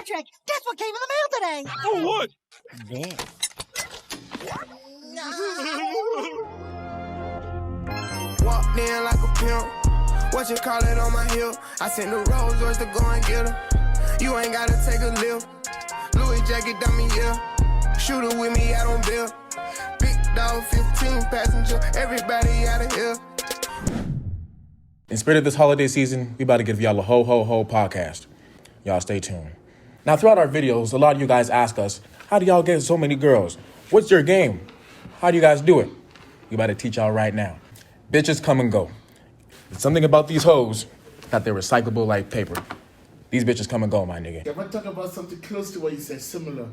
Patrick, guess what came in the mail today? Oh, what? Walked in like a pimp. What you call it on my hip? I sent the Rolls Royce to go and get her. You ain't gotta take a lift. Louis jacket dummy, yeah. Shooter with me out on bill. Big dog, 15 passenger. Everybody out of here. In spirit of this holiday season, we about to give y'all a ho podcast. Y'all stay tuned. Now, throughout our videos, a lot of you guys ask us, how do y'all get so many girls? What's your game? How do you guys do it? We about to teach y'all right now. Bitches come and go. There's something about these hoes that they're recyclable like paper. These bitches come and go, my nigga. If I talk about something close to what you said, similar,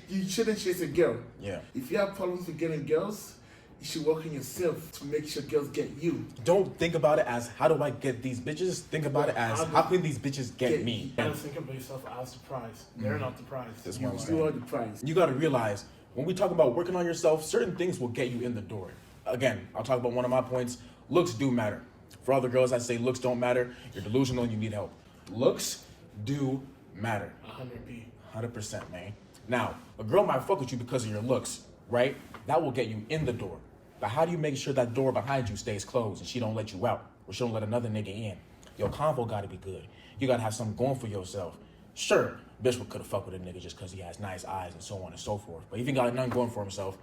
you shouldn't chase a girl. Yeah. If you have problems with getting girls, you should work on yourself to make sure girls get you. Don't think about it as, how do I get these bitches? Think about it as, how can these bitches get me? You gotta think about yourself as the prize. They're not the prize. That's what I'm saying. You are the prize. You gotta realize, when we talk about working on yourself, certain things will get you in the door. Again, I'll talk about one of my points. Looks do matter. For all the girls that say looks don't matter, you're delusional and you need help. Looks do matter. 100%, man. Now, a girl might fuck with you because of your looks, right? That will get you in the door. But how do you make sure that door behind you stays closed and she don't let you out? Or she don't let another nigga in? Your convo gotta be good. You gotta have something going for yourself. Sure, bitch could have fucked with a nigga just because he has nice eyes and so on and so forth. But if he got nothing going for himself,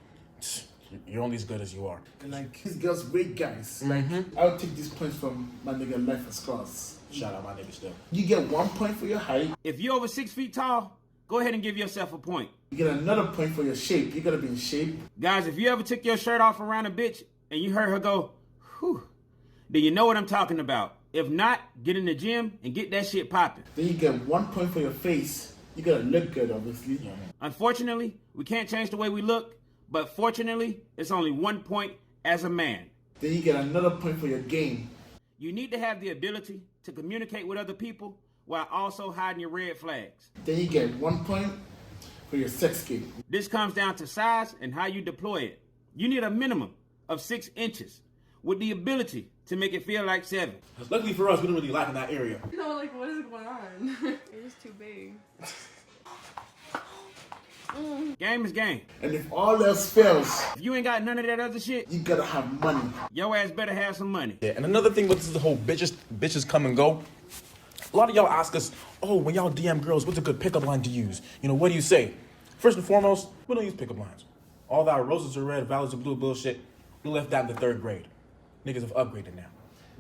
you're only as good as you are. And like, these girls rate guys. Like, I'll take these points from my nigga Life of Scars. Shout out my nigga still. You get 1 point for your height. If you're over 6 feet tall, go ahead and give yourself a point. You get another point for your shape. You gotta be in shape. Guys, if you ever took your shirt off around a bitch and you heard her go, whew, then you know what I'm talking about. If not, get in the gym and get that shit popping. Then you get 1 point for your face. You gotta look good, obviously. Yeah. Unfortunately, we can't change the way we look, but fortunately, it's only 1 point as a man. Then you get another point for your game. You need to have the ability to communicate with other people while also hiding your red flags. Then you get 1 point for your sex game. This comes down to size and how you deploy it. You need a minimum of 6 inches with the ability to make it feel like 7. Luckily for us, we don't really lack in that area. No, like, what is going on? It was too big. Game is game. And if all else fails, If you ain't got none of that other shit, you gotta have money. your ass better have some money. Yeah, and another thing with this whole bitches come and go. A lot of y'all ask us, oh, when y'all DM girls, what's a good pickup line to use? You know, what do you say? First and foremost, we don't use pickup lines. All that roses are red, violets are blue bullshit, we left that in the 3rd grade. Niggas have upgraded now.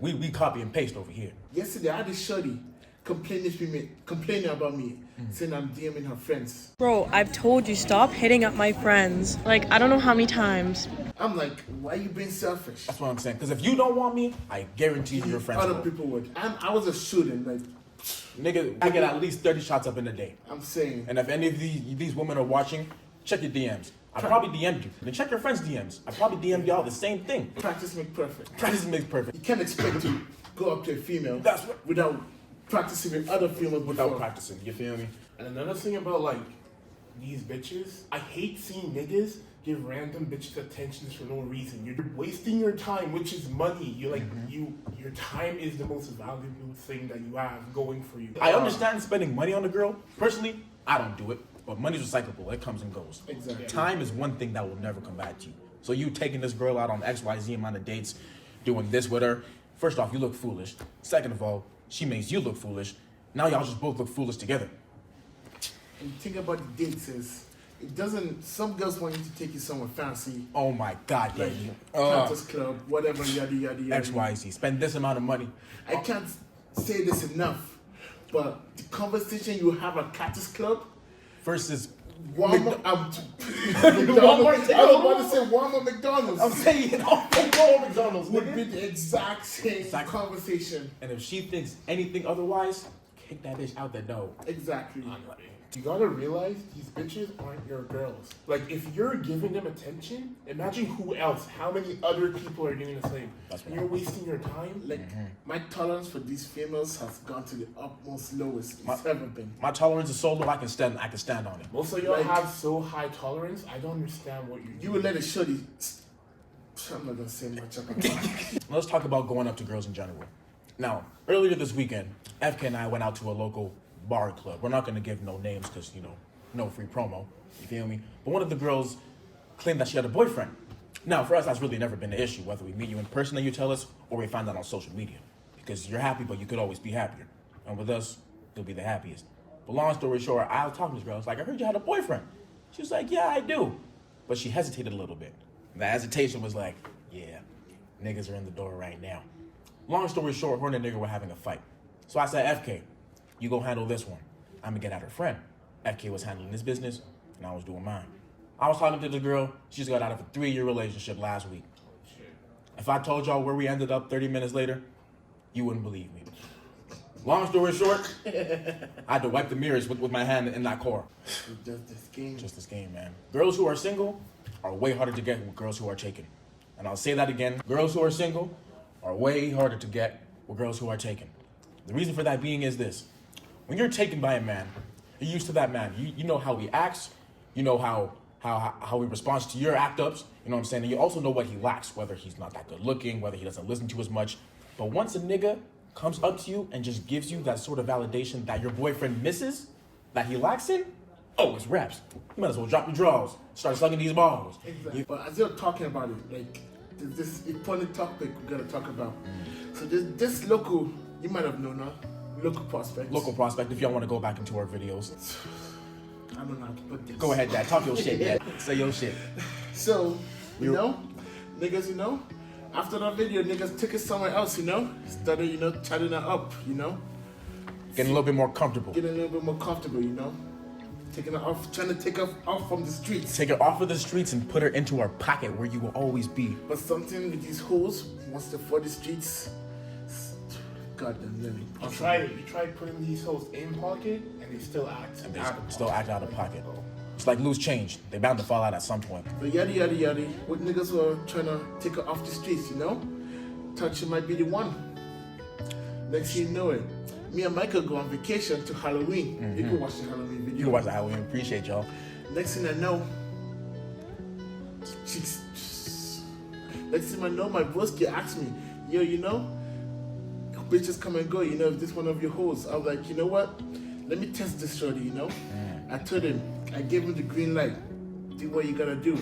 We copy and paste over here. Yesterday, I had this shorty complaining about me, saying I'm DMing her friends. Bro, I've told you, stop hitting up my friends. Like, I don't know how many times. I'm like, why are you being selfish? That's what I'm saying. Because if you don't want me, I guarantee your friends Other will. people would. I was a student, like, Nigga, I get at least 30 shots up in a day. I'm saying. And if any of these women are watching, check your DMs. I probably DM'd you. Then check your friends' DMs. I probably DM'd y'all the same thing. Practice makes perfect. Practice makes perfect. You can't expect to go up to a female That's what- without practicing with other females Without before. practicing, you feel me? And another thing about like these bitches, I hate seeing niggas give random bitches attentions for no reason. You're wasting your time, which is money. You're like your time is the most valuable thing that you have going for you. I understand spending money on a girl. Personally, I don't do it. But money's recyclable. It comes and goes. Exactly. Time is one thing that will never come back to you. So you taking this girl out on XYZ amount of dates, doing this with her. First off, you look foolish. Second of all, she makes you look foolish. Now y'all just both look foolish together. And think about the dates is, it doesn't, some girls want you to take you somewhere fancy. Oh my God, yeah. Like, Cactus Club, whatever, yada, yada, yada. XYZ. Spend this amount of money. I can't say this enough, but the conversation you have at Cactus Club, Versus Walmart, McDonald's. I was about to say Walmart, McDonald's. I'm saying, Walmart, McDonald's Would be the exact same conversation. And if she thinks anything otherwise, kick that bitch out the door. Exactly. You gotta realize these bitches aren't your girls. Like, if you're giving them attention, imagine who else, how many other people are doing the same. That's right. You're wasting your time. Like, my tolerance for these females has gone to the utmost lowest it's ever been. My tolerance is so low I can stand on it. Most of y'all Like- have so high tolerance, I don't understand what you're doing. You would let a shorty. I'm not gonna say much about that. Let's talk about going up to girls in general. Now, earlier this weekend, FK and I went out to a local bar club. We're not gonna give no names because no free promo. You feel me? But one of the girls claimed that she had a boyfriend. Now, for us, that's really never been an issue, whether we meet you in person and you tell us, or we find out on social media. Because you're happy, but you could always be happier. And with us, you'll be the happiest. But long story short, I was talking to this girl. I was like, I heard you had a boyfriend. She was like, yeah, I do. But she hesitated a little bit. The hesitation was like, yeah, niggas are in the door right now. Long story short, her and the nigga were having a fight. So I said, FK, you go handle this one. I'm gonna get at her friend. FK was handling his business, and I was doing mine. I was talking to the girl. She just got out of a 3-year relationship last week. If I told y'all where we ended up 30 minutes later, you wouldn't believe me. Long story short, I had to wipe the mirrors with my hand in that car. Just this game. Just this game, man. Girls who are single are way harder to get than girls who are taken. And I'll say that again. Girls who are single are way harder to get with girls who are taken. The reason for that being is this. When you're taken by a man, you're used to that man. You know how he acts. You know how he responds to your act-ups. You know what I'm saying? And you also know what he lacks, whether he's not that good looking, whether he doesn't listen to as much. But once a nigga comes up to you and just gives you that sort of validation that your boyfriend misses, that he lacks in, oh, it's raps. You might as well drop your drawers, start sucking these balls. Exactly. But as you're talking about it, like, there's this important topic we gotta talk about. So this local, you might have known her, local prospect. Local prospect, if y'all want to go back into our videos. I don't know how to put this. Go ahead, Dad. Talk your shit, Dad. Say your shit. So, niggas, after that video, niggas took it somewhere else, started, chatting her up, Getting a little bit more comfortable. Getting a little bit more comfortable, Taking her off, trying to take her off from the streets. Take her off of the streets and put her into our pocket where you will always be. But something with these hoes, once they're for the streets, goddamn living. You tried putting these hoes in pocket, and they still act. And they still act out of pocket. It's like loose change. They're bound to fall out at some point. But yada yada yada. What niggas who are trying to take her off the streets, Thought she might be the one. Next thing you know it, me and Michael go on vacation to Halloween. Mm-hmm. You can watch the Halloween video. You can watch the Halloween. Appreciate y'all. Next thing I know, my broski asked me, yo, bitches come and go, if this one of your hoes. I was like, you know what? Let me test this shorty, I told him, I gave him the green light. Do what you gotta do.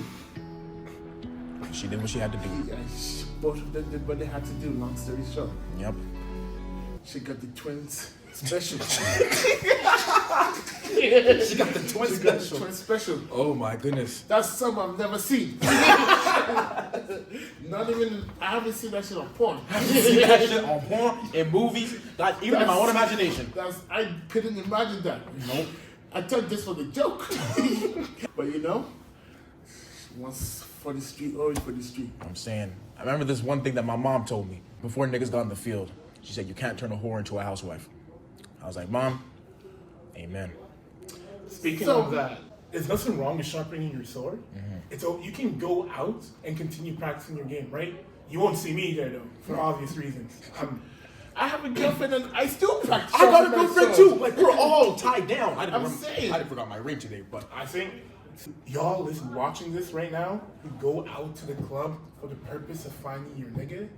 She did what she had to do. Both of them did what they had to do, long story short. Yep. She got the twins special. She got the twins special. Oh my goodness. That's something I've never seen. Not even, I haven't seen that shit on porn. I haven't seen that shit on porn, in movies, not even in my own imagination. I couldn't imagine that. Nope. I thought this was a joke. But once for the street, always for the street. I'm saying, I remember this one thing that my mom told me before niggas got in the field. She said, you can't turn a whore into a housewife. I was like, Mom, amen. Speaking of that, there's nothing wrong with sharpening your sword. Mm-hmm. You can go out and continue practicing your game, right? You won't see me there, though, for obvious reasons. I have a girlfriend and I still practice. I got a girlfriend too. Like, we're all tied down. I didn't forgot my ring today, but I think y'all watching this right now, who go out to the club for the purpose of finding your nigga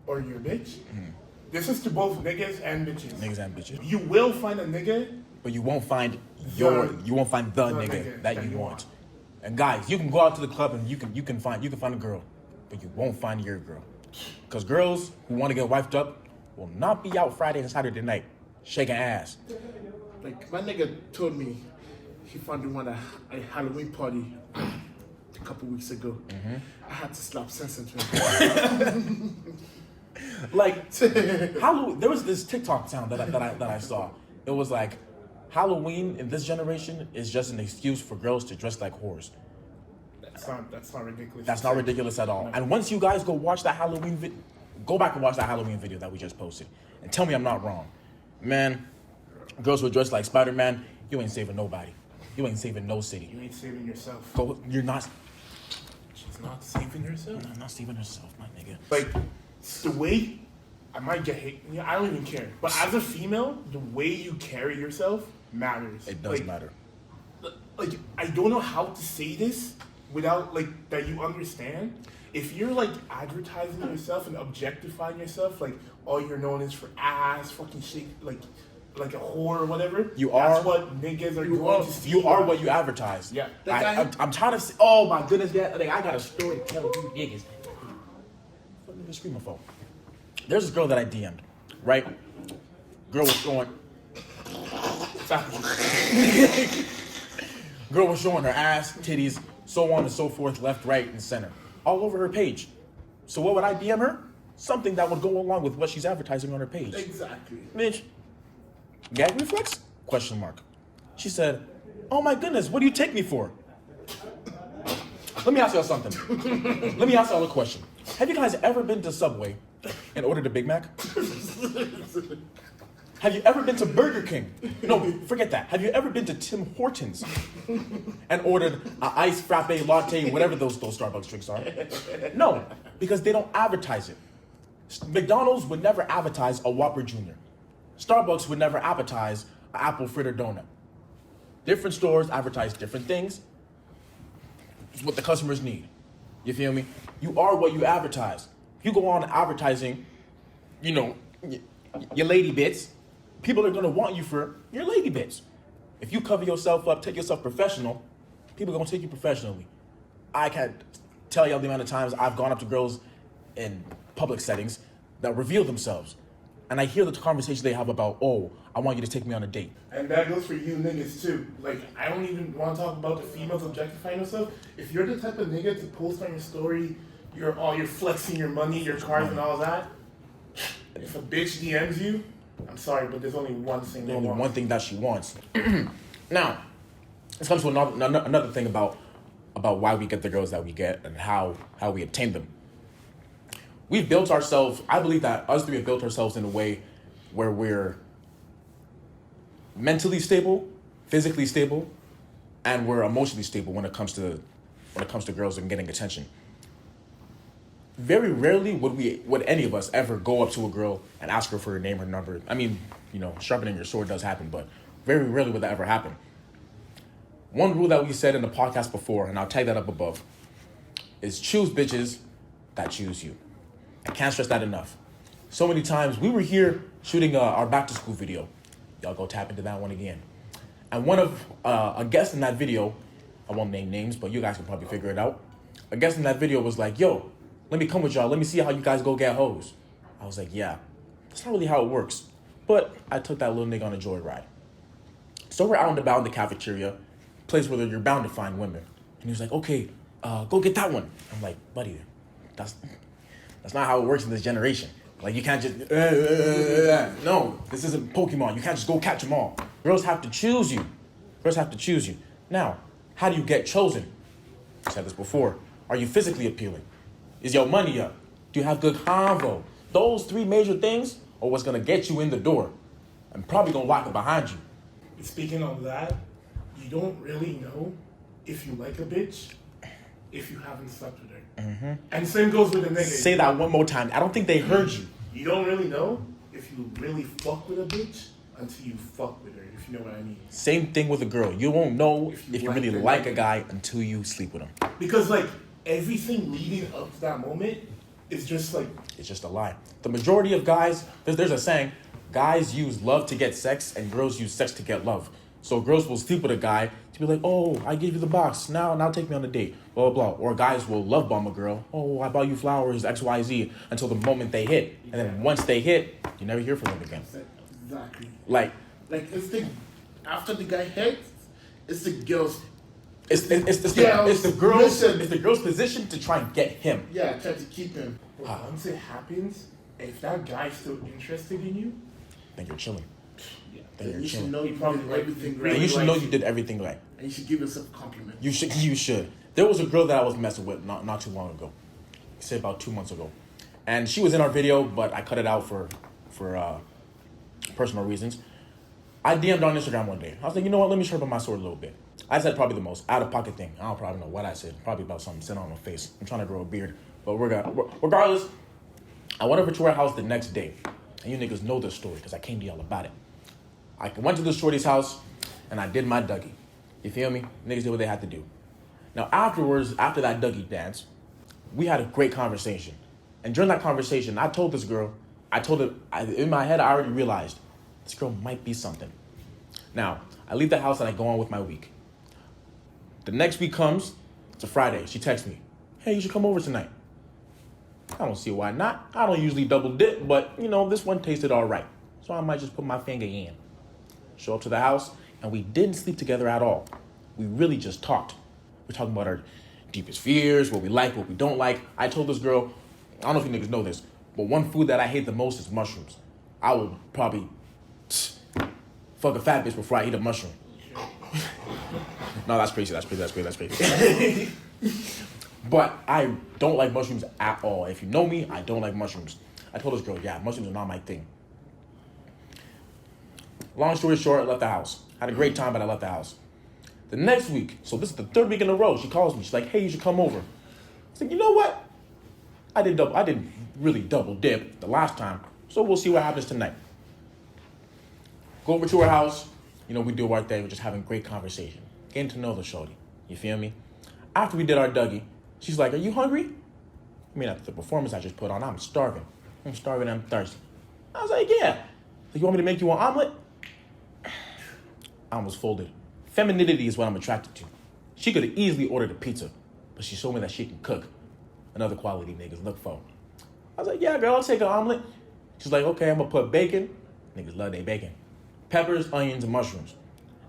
or your bitch. Mm-hmm. This is to both niggas and bitches. Niggas and bitches. You will find a nigga, but you won't find the nigga that you want. And guys, you can go out to the club and you can find a girl, but you won't find your girl. Because girls who want to get wifed up will not be out Friday and Saturday night shaking ass. Like, my nigga told me he found him at a Halloween party a couple weeks ago. Mm-hmm. I had to slap sense into him. Like, Halloween, there was this TikTok sound that I saw. It was like, Halloween in this generation is just an excuse for girls to dress like whores. That's not ridiculous. That's not ridiculous at all. No. And once you guys go watch that go back and watch that Halloween video that we just posted, and tell me I'm not wrong. Man, girls who dress like Spider-Man, you ain't saving nobody. You ain't saving no city. You ain't saving yourself. You're not. She's not saving herself? No, not saving herself, my nigga. Like, the way, I might get hate. I don't even care. But as a female, the way you carry yourself matters. It does matter. Like, I don't know how to say this without, that you understand. If you're, advertising yourself and objectifying yourself, all you're known is for ass, fucking shit, like a whore or whatever. You That's are- what niggas are going to see. You are what you advertise. Yeah. I'm trying to. Oh my goodness, yeah. Like, I got a story to tell you niggas. Fucking nigga scream my phone. There's this girl that I DM'd, right? Girl was showing. Girl was showing her ass, titties, so on and so forth, left, right, and center, all over her page. So what would I DM her? Something that would go along with what she's advertising on her page. Exactly. Bitch, gag reflex? Question mark. She said, "Oh my goodness, what do you take me for?" Let me ask y'all something. Let me ask y'all a question. Have you guys ever been to Subway and ordered a Big Mac? Have you ever been to Burger King? No, forget that. Have you ever been to Tim Hortons and ordered an iced frappe, latte, whatever those Starbucks drinks are? No, because they don't advertise it. McDonald's would never advertise a Whopper Jr. Starbucks would never advertise an apple fritter donut. Different stores advertise different things. It's what the customers need. You feel me? You are what you advertise. You go on advertising, you know, your lady bits. People are gonna want you for your lady bits. If you cover yourself up, take yourself professional, people are gonna take you professionally. I can't tell y'all the amount of times I've gone up to girls in public settings that reveal themselves. And I hear the conversation they have about, oh, I want you to take me on a date. And that goes for you niggas too. Like, I don't even want to talk about the females objectifying themselves. If you're the type of nigga to post on your story, you're flexing your money, your cars, and all that. If a bitch DMs you, I'm sorry, but there's only one thing they Only want. one thing that she wants. Now, this comes to another thing about why we get the girls that we get and how we obtain them. We've built ourselves, I believe that us three have built ourselves in a way where we're mentally stable, physically stable, and we're emotionally stable when it comes to girls and getting attention. Very rarely would any of us ever go up to a girl and ask her for her name or number. I mean, you know, sharpening your sword does happen, but very rarely would that ever happen. One rule that we said in the podcast before, and I'll tag that up above, is choose bitches that choose you. I can't stress that enough. So many times we were here shooting our back to school video. Y'all go tap into that one again. And one of a guest in that video, I won't name names, but you guys can probably figure it out. A guest in that video was like, "Yo, let me come with y'all. Let me see how you guys go get hoes." I was like, yeah, that's not really how it works. But I took that little nigga on a joyride. So we're out and about in the cafeteria, place where you're bound to find women. And he was like, okay, go get that one. I'm like, buddy, that's not how it works in this generation. Like, you can't just, no, this isn't Pokemon. You can't just go catch them all. Girls have to choose you. Girls have to choose you. Now, how do you get chosen? I said this before. Are you physically appealing? Is your money up? Do you have good convo? Those three major things are what's gonna get you in the door and probably gonna lock it behind you. Speaking of that, you don't really know if you like a bitch if you haven't slept with her. Mm-hmm. And same goes with a nigga. Say that one more time. I don't think they heard you. You don't really know if you really fuck with a bitch until you fuck with her, if you know what I mean. Same thing with a girl. You won't know if you like really her, like a guy until you sleep with him. Because, like, everything leading up to that moment is just like... It's just a lie. The majority of guys, there's a saying, guys use love to get sex and girls use sex to get love. So girls will sleep with a guy to be like, oh, I gave you the box. Now take me on a date. Blah, blah, blah. Or guys will love bomb a girl. Oh, I bought you flowers, X, Y, Z, until the moment they hit. And then once they hit, you never hear from them again. Exactly. Like After the guy hits, it's the girl's. it's the girl's position to try and get him. Yeah, try to keep him. Once it happens, if that guy's still interested in you, Then you're chilling. Yeah. Then you're You should chilling. know you did everything Then right. And you should know you did everything right. And you should give yourself a compliment. You should. There was a girl that I was messing with not too long ago. Say about 2 months ago. And she was in our video, but I cut it out for personal reasons. I DM'd on Instagram one day. I was like, you know what? Let me sharpen my sword a little bit. I said probably the most out-of-pocket thing. I don't probably know what I said. Probably about something sitting on my face. I'm trying to grow a beard. But regardless, I went over to her house the next day. And you niggas know this story because I came to y'all about it. I went to this shorty's house and I did my Dougie. You feel me? Niggas did what they had to do. Now afterwards, after that Dougie dance, we had a great conversation. And during that conversation, I told this girl, in my head, I already realized this girl might be something. Now, I leave the house and I go on with my week. The next week comes, it's a Friday. She texts me, hey, you should come over tonight. I don't see why not. I don't usually double dip, but this one tasted all right. So I might just put my finger in. Show up to the house, and we didn't sleep together at all. We really just talked. We're talking about our deepest fears, what we like, what we don't like. I told this girl, I don't know if you niggas know this, but one food that I hate the most is mushrooms. I will probably fuck a fat bitch before I eat a mushroom. No, that's crazy. But I don't like mushrooms at all. If you know me, I don't like mushrooms. I told this girl, yeah, mushrooms are not my thing. Long story short, I left the house. Had a great time, but I left the house. The next week, so this is the third week in a row, she calls me. She's like, hey, you should come over. I said, you know what? I didn't really double dip the last time, so we'll see what happens tonight. Go over to her house. We do our thing. We're just having great conversation. Getting to know the shorty. You feel me? After we did our Dougie, she's like, are you hungry? I mean, after the performance I just put on, I'm starving. I'm thirsty. I was like, yeah. So you want me to make you an omelet? I almost folded. Femininity is what I'm attracted to. She could have easily ordered a pizza, but she showed me that she can cook. Another quality niggas look for. I was like, yeah, girl, I'll take an omelet. She's like, okay, I'm gonna put bacon. Niggas love their bacon. Peppers, onions, and mushrooms.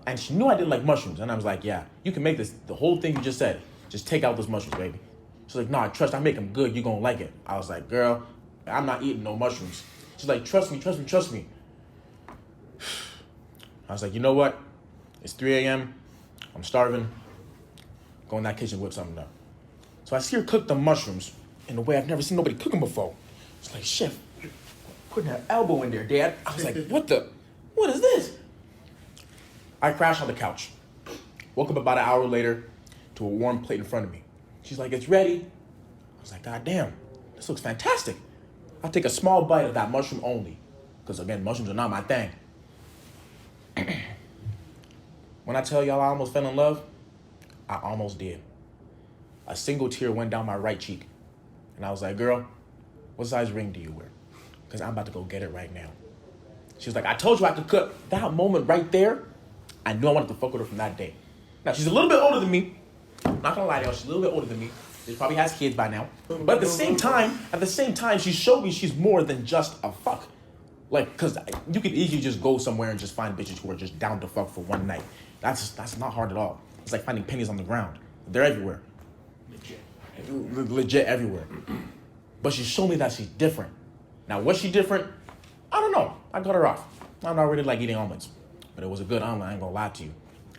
And she knew I didn't like mushrooms. And I was like, yeah, you can make this, the whole thing you just said. Just take out those mushrooms, baby. She's like, nah, trust, I make them good. You gonna like it. I was like, girl, I'm not eating no mushrooms. She's like, trust me. I was like, you know what? It's 3 a.m. I'm starving. Go in that kitchen, whip something up. So I see her cook the mushrooms in a way I've never seen nobody cook them before. It's like, chef, putting her elbow in there, Dad. I was like, what is this? I crashed on the couch. Woke up about an hour later to a warm plate in front of me. She's like, it's ready. I was like, God damn, this looks fantastic. I'll take a small bite of that mushroom only. Because again, mushrooms are not my thing. When I tell y'all I almost fell in love, I almost did. A single tear went down my right cheek. And I was like, girl, what size ring do you wear? Because I'm about to go get it right now. She was like, I told you I could cook. That moment right there, I knew I wanted to fuck with her from that day. Now, she's a little bit older than me. I'm not gonna lie to y'all, she's a little bit older than me. She probably has kids by now. But at the same time, she showed me she's more than just a fuck. Like, cause you could easily just go somewhere and just find bitches who are just down to fuck for one night. That's not hard at all. It's like finding pennies on the ground. They're everywhere. Legit everywhere. But she showed me that she's different. Now, was she different? I don't know. I got her off. I'm not really like eating omelets. But it was a good omelet, I ain't gonna lie to you.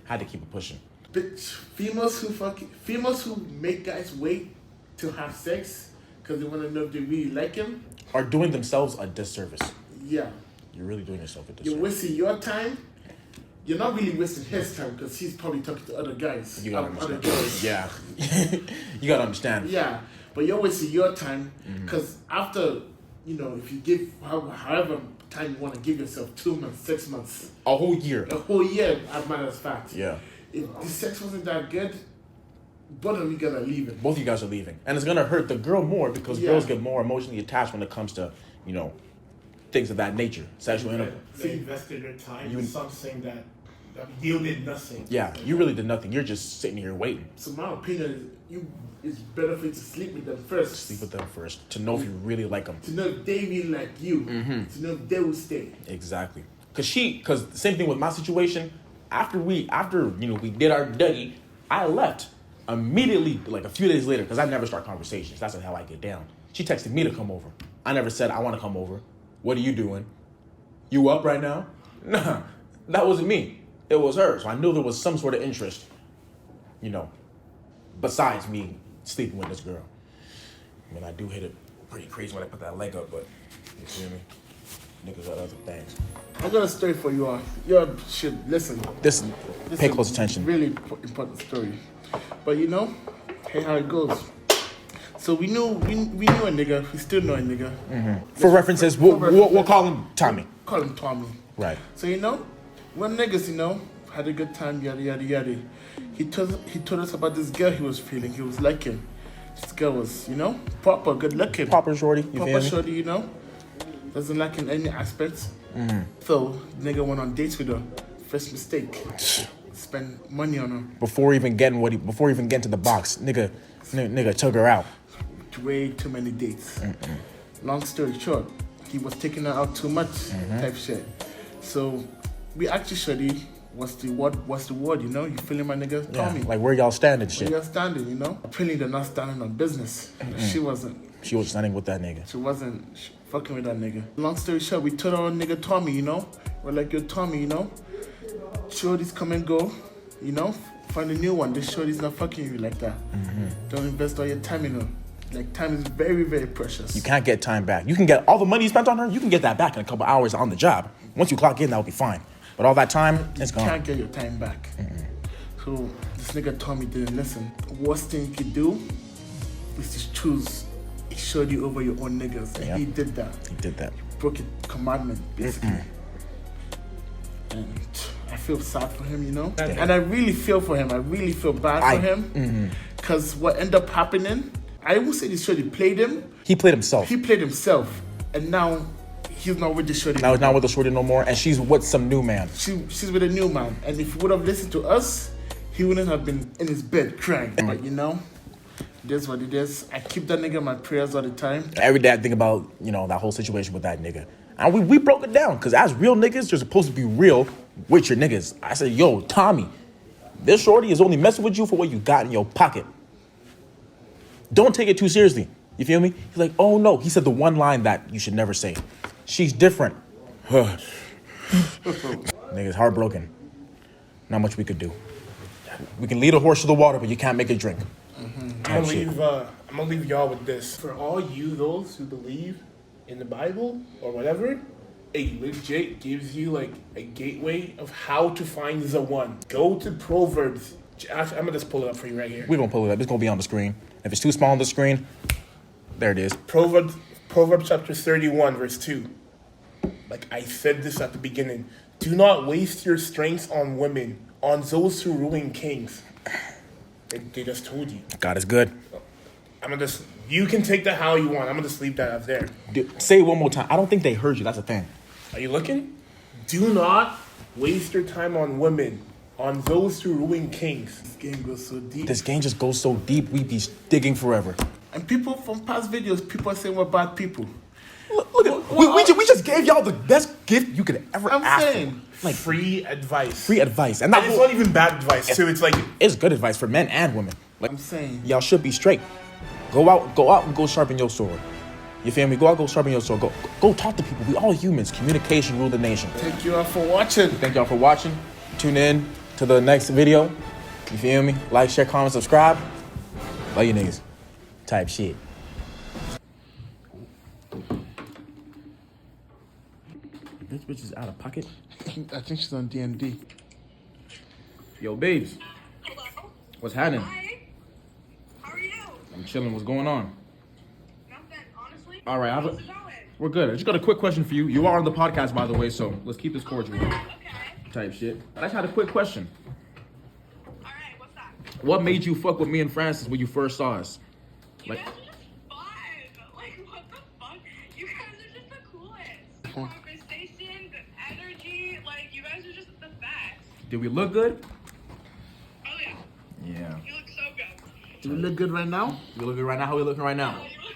Had to keep it pushing. Bitch, females who make guys wait to have sex because they want to know if they really like him are doing themselves a disservice. Yeah. You're really doing yourself a disservice. You're wasting your time. You're not really wasting his time because he's probably talking to other guys. You gotta understand. Other girls. Yeah. You gotta understand. Yeah. But you're wasting your time because after, if you give however time you want to give yourself, 2 months, 6 months. A whole year. A whole year, as a matter of fact. Yeah. If the sex wasn't that good, both of you guys are leaving. Both of you guys are leaving. And it's gonna hurt the girl more because girls get more emotionally attached when it comes to, things of that nature. Sexual They invested their time in something that yielded nothing. Yeah, you really did nothing. You're just sitting here waiting. So my opinion is it's better for you to sleep with them first. Sleep with them first. To know if you really like them. To know if they really like you. To know if they will stay. Exactly. Because the same thing with my situation, after we did our Dougie, I left immediately, like a few days later, because I never start conversations. That's how I get down. She texted me to come over. I never said I want to come over. What are you doing? You up right now? Nah, that wasn't me. It was her. So I knew there was some sort of interest, besides me sleeping with this girl. I mean, I do hit it pretty crazy when I put that leg up, but you feel me? Niggas got other things. I got a story for you all. You should listen. This pay close attention. Really important story. But hey, how it goes. So we knew a nigga. We still know a nigga. For references, we'll call him Tommy. Call him Tommy. Right. So when niggas had a good time, yada yada yada. He told us about this girl he was feeling. He was liking. This girl was proper, good looking. Proper shorty. Proper shorty. Doesn't lack in any aspects. So nigga went on dates with her. First mistake. Spend money on her. Before even getting to the box, nigga took her out. Way too many dates. Long story short, he was taking her out too much, type shit. So we actually shorty, what's the word, you know? You feeling my nigga? Yeah, Tommy. like where y'all standing shit. Where y'all standing, you know? Apparently they're not standing on business. She wasn't. She was standing with that nigga. She wasn't fucking with that nigga. Long story short, we told our nigga Tommy, you know? We're like, yo, Tommy, you know? Shorties come and go, you know? Find a new one. This shorty's not fucking you like that. Don't invest all your time in her. Like, time is very, very precious. You can't get time back. You can get all the money you spent on her, you can get that back in a couple hours on the job. Once you clock in, that'll be fine. But all that time, it's gone. You can't get your time back. So this nigga Tommy didn't listen. Worst thing you could do is to choose a shorty over your own niggas. And he did that. He did that. Broke a commandment, basically. And I feel sad for him, you know? And I really feel for him. I really feel bad for him. Because what ended up happening, I won't say this shorty played him. He played himself. He played himself. And now he's not with the shorty. Now he's not with the shorty no more, and she's with some new man. She's with a new man. And if he would have listened to us, he wouldn't have been in his bed crying. But you know, it is what it is. I keep that nigga in my prayers all the time. Every day I think about, you know, that whole situation with that nigga. And we broke it down, because as real niggas, you're supposed to be real with your niggas. I said, yo, Tommy, this shorty is only messing with you for what you got in your pocket. Don't take it too seriously. You feel me? He's like, oh no. He said the one line that you should never say. She's different. Nigga's heartbroken. Not much we could do. We can lead a horse to the water, but you can't make it drink. I'm gonna leave y'all with this. For all you those who believe in the Bible or whatever, it legit gives you like a gateway of how to find the one. Go to Proverbs. Actually, I'm gonna just pull it up for you right here. We're gonna pull it up. It's gonna be on the screen. If it's too small on the screen, there it is. Proverbs chapter 31, verse 2. Like I said this at the beginning. Do not waste your strength on women, on those who ruin kings. They just told you. God is good. You can take that how you want. I'm gonna just leave that up there. Dude, say it one more time. I don't think they heard you. That's the thing. Are you looking? Do not waste your time on women, on those who ruin kings. This game goes so deep. This game just goes so deep, we be digging forever. And people from past videos, people are saying we're bad people. Look at we just gave y'all the best gift you could ever ask for. Like free advice. Free advice. And it's not even bad advice too. It's like it's good advice for men and women. Like I'm saying, y'all should be straight. Go out and go sharpen your sword. You feel me? Go out, go sharpen your sword. Go talk to people. We all humans. Communication rule the nation. thank you all for watching. Thank y'all for watching. Tune in to the next video. You feel me? Like, share, comment, subscribe. Love you niggas. Type shit. This bitch is out of pocket. I think she's on DMD. Yo, babes. Hello? What's happening? Hi. How are you? I'm chilling. What's going on? Nothing, honestly. All right, How's it going? we're good. I just got a quick question for you. You are on the podcast, by the way, so let's keep this cordial. Okay. Type shit. I just had a quick question. Alright, what's that? What made you fuck with me and Francis when you first saw us? You guys are just fun. Like, what the fuck? You guys are just the coolest. The conversation, the energy, like, you guys are just the best. Did we look good? Oh, yeah. Yeah. You look so good. Do we look good right now? We looking right now? How we looking right now? Oh, you look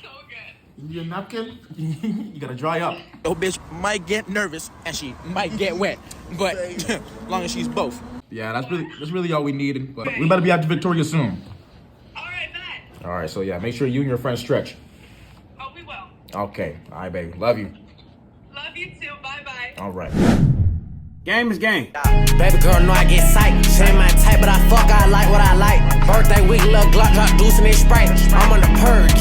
so good. You need a napkin? You gotta dry up. Oh, bitch might get nervous and she might get wet, but as long as she's both. Yeah, that's really all we needed. But we better be out to Victoria soon. Alright, bet. All right, so yeah, make sure you and your friends stretch. Oh, we will. Okay, all right, baby. Love you. Love you too. Bye-bye. All right. Game is game. Baby girl, know I get psyched. She ain't my type, but I like what I like. Birthday week, little Glock drop, deuce and Sprite. I'm on the purge.